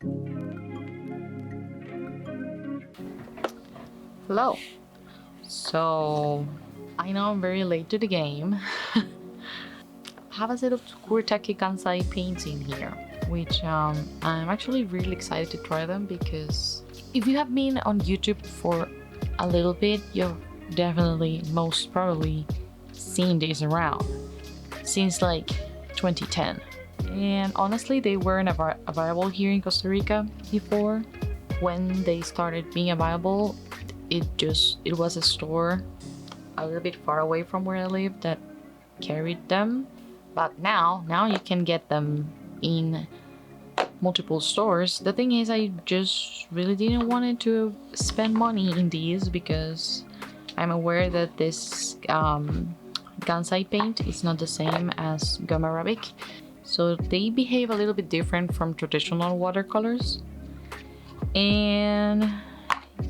Hello. So, I know I'm very late to the game. I have a set of Kuretake Gansai paints in here, which I'm actually really excited to try them because if you have been on YouTube for a little bit, you've definitely, most probably, seen these around since like 2010. And honestly, they weren't available here in Costa Rica before. When they started being available, it was a store a little bit far away from where I live that carried them. But now you can get them in multiple stores. The thing is, I just really didn't want to spend money in these because I'm aware that this Gansai paint is not the same as gum arabic, so they behave a little bit different from traditional watercolors. And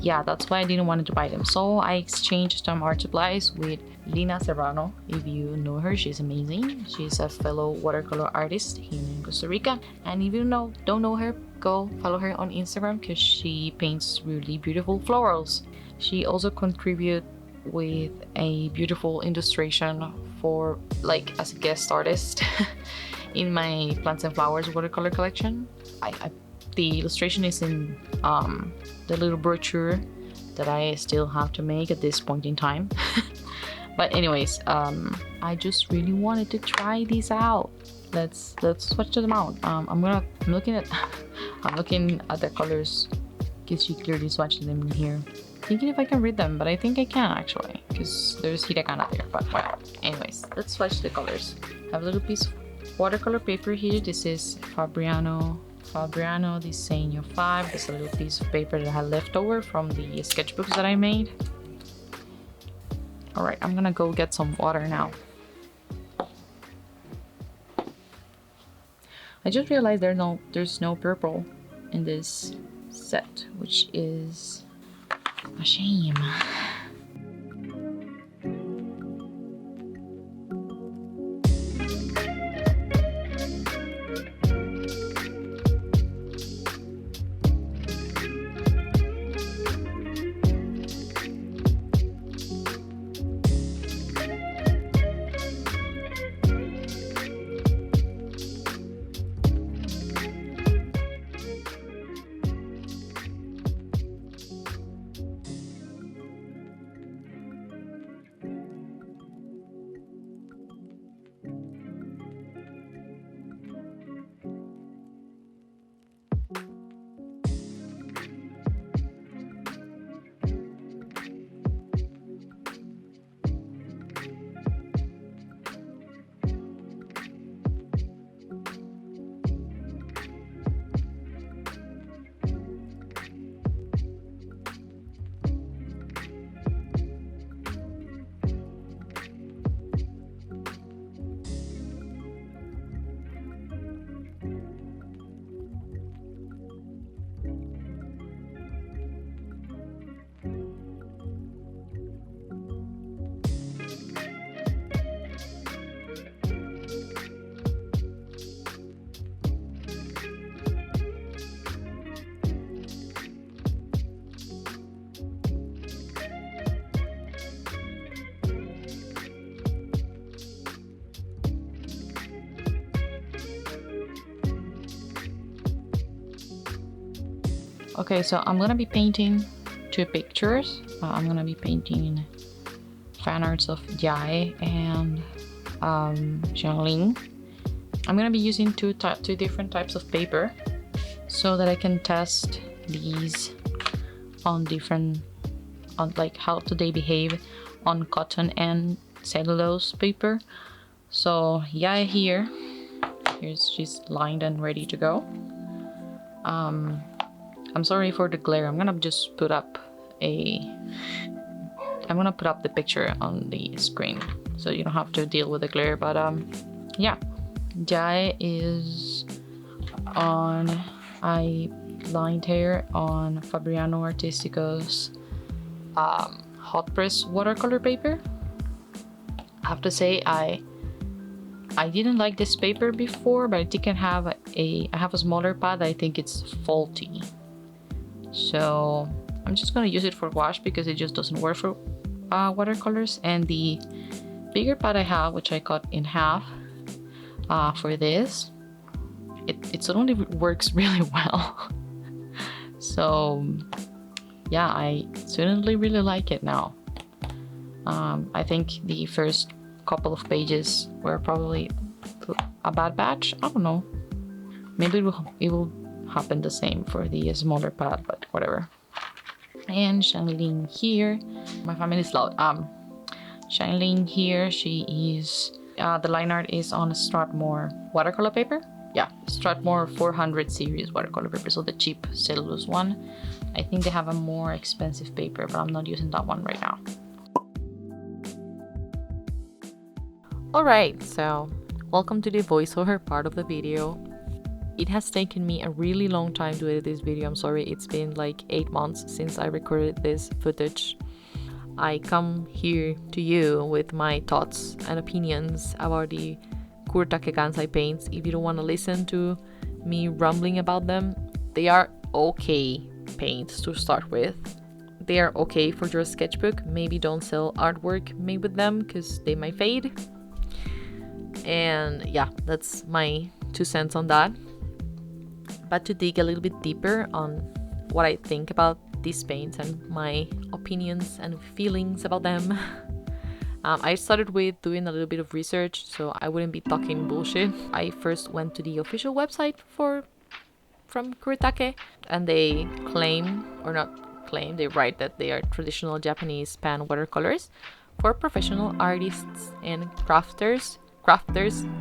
yeah, that's why I didn't want to buy them. So I exchanged some art supplies with Lina Serrano. If you know her, she's amazing. She's a fellow watercolor artist here in Costa Rica. And if you don't know her, go follow her on Instagram because she paints really beautiful florals. She also contributes with a beautiful illustration for like as a guest artist in my plants and flowers watercolor collection. The illustration is in the little brochure that I still have to make at this point in time. But anyways, I just really wanted to try these out. Let's swatch them out. I'm looking at the colors because you clearly swatched them in here. Thinking if I can read them, but I think I can actually because there's hiragana there. But well, anyways, let's swatch the colors. I have a little piece of watercolor paper here. This is Fabriano Diseño 5. There's a little piece of paper that I had left over from the sketchbooks that I made. Alright, I'm gonna go get some water now. I just realized there's no purple in this set, which is a shame. Okay, so I'm gonna be painting two pictures. I'm gonna be painting fan arts of Jai and Xiangling. I'm gonna be using two different types of paper so that I can test these on like how do they behave on cotton and cellulose paper. So Jai she's lined and ready to go. I'm sorry for the glare. I'm gonna put up the picture on the screen so you don't have to deal with the glare. But yeah, Jai is on. I lined her on Fabriano Artistico's hot press watercolor paper. I have to say I I didn't like this paper before, but I think I have a smaller pad. I think it's faulty. So I'm just gonna use it for wash because it just doesn't work for watercolors. And the bigger pad I have, which I cut in half for this, it suddenly works really well. So yeah, I certainly really like it now. I think the first couple of pages were probably a bad batch. I don't know. Maybe it will happen the same for the smaller pad, but whatever. And Shanling here, my family is loud. Shanling here, she is the line art is on Strathmore watercolor paper. Yeah, Strathmore 400 series watercolor paper, so the cheap cellulose one. I think they have a more expensive paper, but I'm not using that one right now. Alright, so welcome to the voiceover part of the video. It has taken me a really long time to edit this video. I'm sorry, it's been like 8 months since I recorded this footage. I come here to you with my thoughts and opinions about the Kuretake Gansai paints. If you don't want to listen to me rambling about them, they are okay paints to start with. They are okay for your sketchbook. Maybe don't sell artwork made with them because they might fade. And yeah, that's my 2 cents on that. But to dig a little bit deeper on what I think about these paints and my opinions and feelings about them, I started with doing a little bit of research so I wouldn't be talking bullshit. I first went to the official website from Kuretake, and they they write that they are traditional Japanese pan watercolors for professional artists and crafters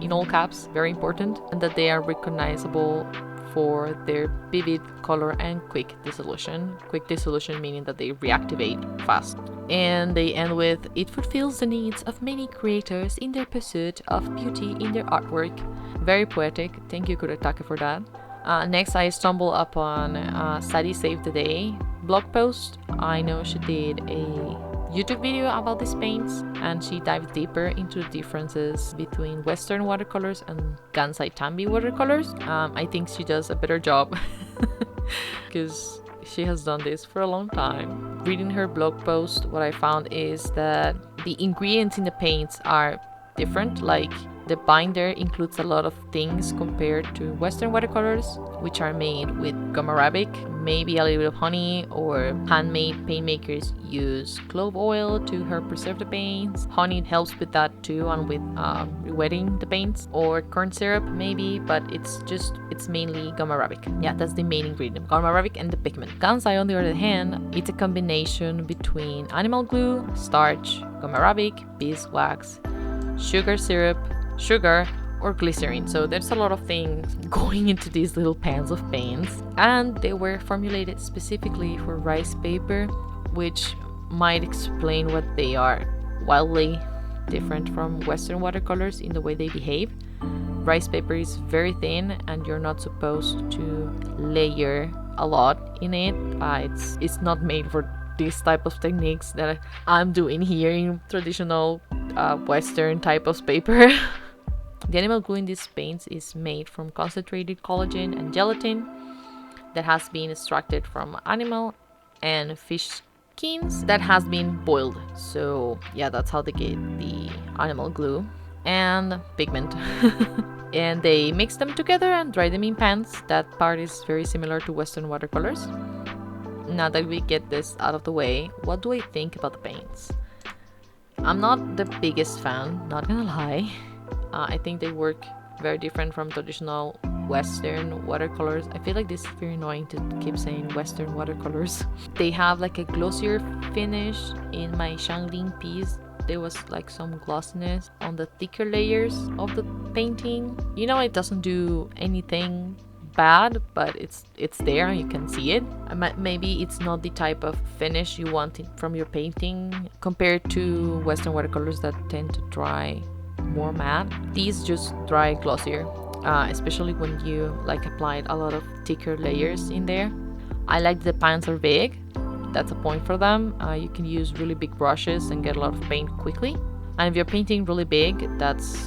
in all caps, very important, and that they are recognizable for their vivid color and quick dissolution. Quick dissolution meaning that they reactivate fast. And they end with, it fulfills the needs of many creators in their pursuit of beauty in their artwork. Very poetic. Thank you, Kuretake, for that. Next, I stumbled upon Saddie Save the Day blog post. I know she did a YouTube video about these paints, and she dived deeper into the differences between Western watercolors and Gansai Tambi watercolors. I think she does a better job because she has done this for a long time. Reading her blog post, what I found is that the ingredients in the paints are different. Like, the binder includes a lot of things compared to Western watercolors, which are made with gum arabic, maybe a little bit of honey, or handmade paint makers use clove oil to help preserve the paints. Honey helps with that too, and with rewetting the paints, or corn syrup maybe, but it's mainly gum arabic. Yeah, that's the main ingredient, gum arabic and the pigment. Gansai, on the other hand, it's a combination between animal glue, starch, gum arabic, beeswax, sugar syrup, sugar, or glycerin. So there's a lot of things going into these little pans of paints, and they were formulated specifically for rice paper, which might explain what they are wildly different from Western watercolors in the way they behave. Rice paper is very thin, and you're not supposed to layer a lot in it. It's not made for this type of techniques that I'm doing here in traditional Western type of paper. The animal glue in these paints is made from concentrated collagen and gelatin that has been extracted from animal and fish skins that has been boiled. So yeah, that's how they get the animal glue and pigment. And they mix them together and dry them in pans. That part is very similar to Western watercolors. Now that we get this out of the way, what do I think about the paints? I'm not the biggest fan, not gonna lie. I think they work very different from traditional Western watercolors. I feel like this is very annoying to keep saying Western watercolors. They have like a glossier finish. In my Shanling piece, there was like some glossiness on the thicker layers of the painting. You know, it doesn't do anything bad, but it's there, you can see it. Maybe it's not the type of finish you want from your painting compared to Western watercolors that tend to dry more matte. These just dry glossier, especially when you like applied a lot of thicker layers in there. I like the pans are big. That's a point for them. You can use really big brushes and get a lot of paint quickly. And if you're painting really big, that's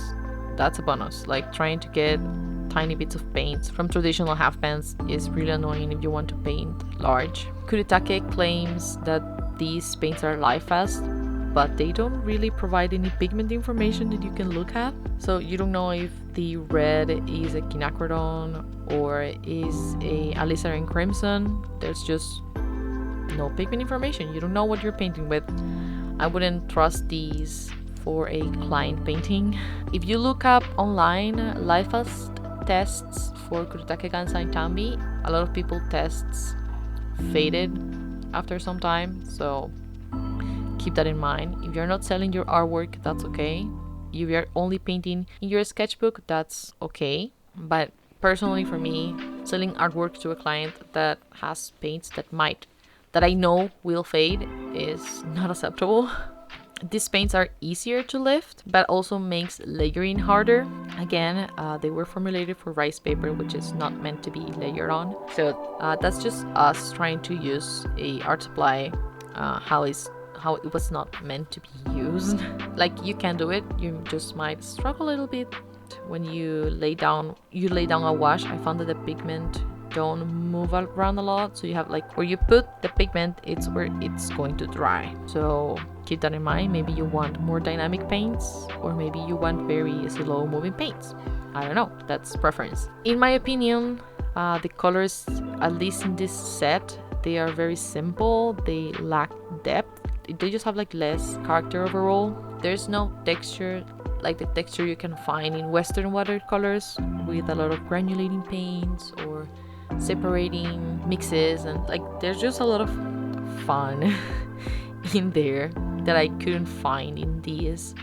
that's a bonus. Like trying to get tiny bits of paint from traditional half pans is really annoying if you want to paint large. Kuretake claims that these paints are light fast, but they don't really provide any pigment information that you can look at. So you don't know if the red is a quinacridone or is a alizarin crimson. There's just no pigment information. You don't know what you're painting with. I wouldn't trust these for a client painting. If you look up online light fast tests for Kuretake Gansai Tambi, a lot of people tests faded after some time, so keep that in mind. If you're not selling your artwork, that's okay. If you're only painting in your sketchbook, that's okay. But personally for me, selling artwork to a client that has paints that I know will fade is not acceptable. These paints are easier to lift, but also makes layering harder. Again, they were formulated for rice paper, which is not meant to be layered on. So that's just us trying to use a art supply how it was not meant to be used. Like, you can do it, you just might struggle a little bit when you lay down a wash. I found that the pigment don't move around a lot, so you have like where you put the pigment, it's where it's going to dry. So keep that in mind. Maybe you want more dynamic paints, or maybe you want very slow moving paints. I don't know, that's preference. In my opinion, the colors, at least in this set, they are very simple. They lack depth. They just have like less character overall. There's no texture like the texture you can find in Western watercolors with a lot of granulating paints or separating mixes, and like there's just a lot of fun in there that I couldn't find in these.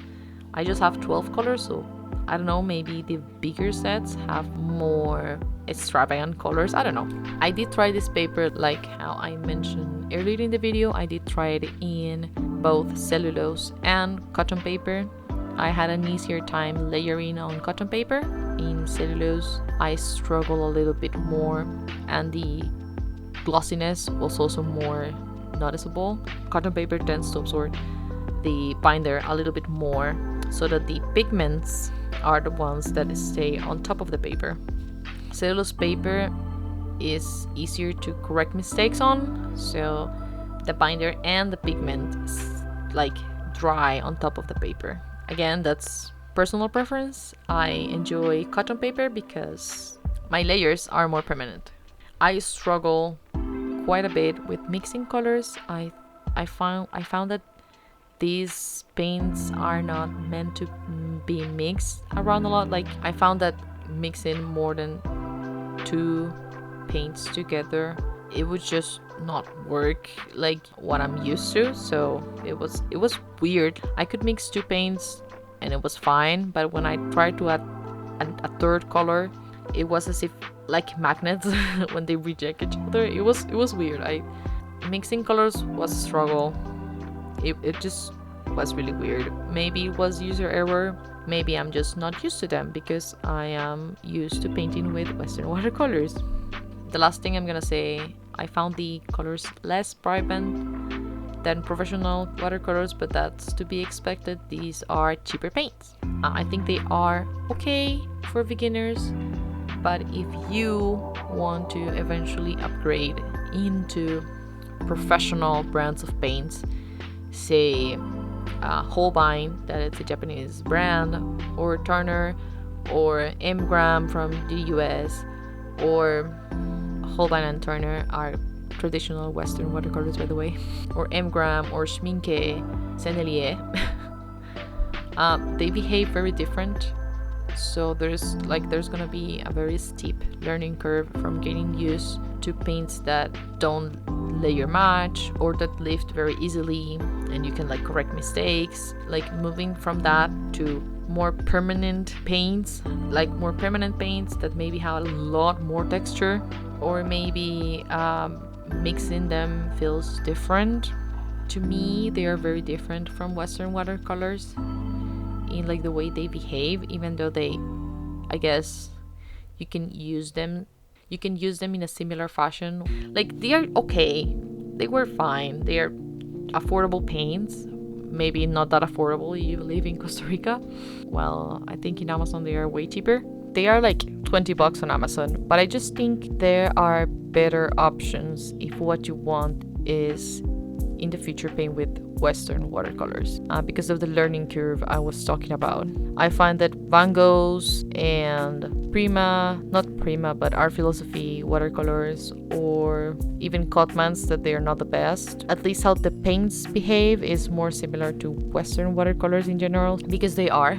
I just have 12 colors, so I don't know, maybe the bigger sets have more extravagant colors. I don't know. I did try this paper, like how I mentioned earlier in the video. I did try it in both cellulose and cotton paper. I had an easier time layering on cotton paper. In cellulose, I struggle a little bit more, and the glossiness was also more noticeable. Cotton paper tends to absorb the binder a little bit more, so that the pigments are the ones that stay on top of the paper. Cellulose paper is easier to correct mistakes on, so the binder and the pigment like dry on top of the paper. Again, that's personal preference. I enjoy cotton paper because my layers are more permanent. I struggle quite a bit with mixing colors. I found that these paints are not meant to be mixed around a lot. Like, I found that mixing more than 2 paints together, it would just not work like what I'm used to. So it was weird. I could mix 2 paints and it was fine, but when I tried to add a third color, it was as if like magnets when they reject each other. It was weird. Mixing colors was a struggle. It just was really weird. Maybe it was user error. Maybe I'm just not used to them because I am used to painting with Western watercolors. The last thing I'm gonna say, I found the colors less vibrant than professional watercolors, but that's to be expected. These are cheaper paints. I think they are okay for beginners, but if you want to eventually upgrade into professional brands of paints, say Holbein, that it's a Japanese brand, or Turner, or M-Gram from the US, or Holbein and Turner are traditional Western watercolors, by the way, or M-Gram or Schminke, Sennelier. They behave very different, so there's gonna be a very steep learning curve from getting used to paints that don't layer much or that lift very easily and you can like correct mistakes. Like moving from that to more permanent paints, that maybe have a lot more texture, or maybe mixing them feels different. To me, they are very different from Western watercolors in like the way they behave, even though I guess you can use them in a similar fashion. Like, they are okay, they were fine, they are affordable paints. maybe not that affordable if you live in Costa Rica. Well, I think in Amazon they are way cheaper. They are like 20 bucks on Amazon, but I just think there are better options if what you want is in the future paint with Western watercolors, because of the learning curve I was talking about. I find that Van Gogh's and not Prima, but Art Philosophy watercolors, or even Cotman's, that they are not the best. At least how the paints behave is more similar to Western watercolors in general, because they are.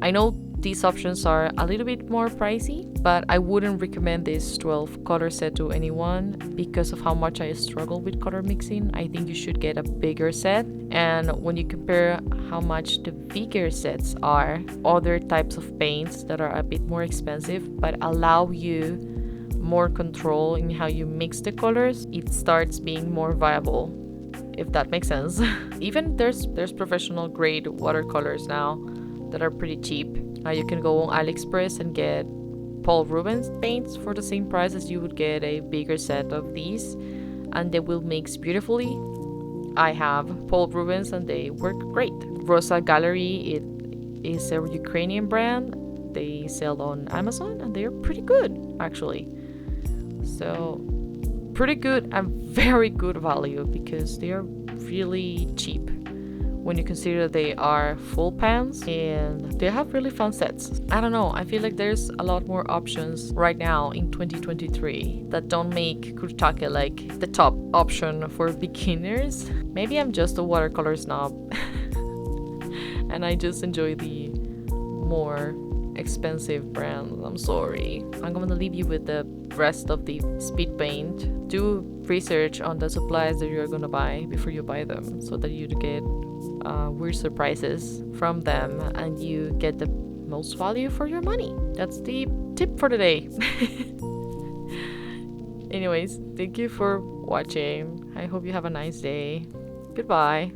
I know these options are a little bit more pricey, but I wouldn't recommend this 12 color set to anyone because of how much I struggle with color mixing. I think you should get a bigger set. And when you compare how much the bigger sets are, other types of paints that are a bit more expensive but allow you more control in how you mix the colors, it starts being more viable, if that makes sense. Even there's professional grade watercolors now that are pretty cheap. You can go on AliExpress and get Paul Rubens paints for the same price as you would get a bigger set of these, and they will mix beautifully. I have Paul Rubens and they work great. Rosa Gallery, it is a Ukrainian brand. They sell on Amazon and they're pretty good actually. So pretty good and very good value because they are really cheap when you consider they are full pans and they have really fun sets. I don't know, I feel like there's a lot more options right now in 2023 that don't make Kuretake like the top option for beginners. Maybe I'm just a watercolor snob and I just enjoy the more expensive brands. I'm sorry. I'm gonna leave you with the rest of the speed paint. Do research on the supplies that you're gonna buy before you buy them so that you get weird surprises from them and you get the most value for your money. That's the tip for today. Anyways, thank you for watching. I hope you have a nice day. Goodbye.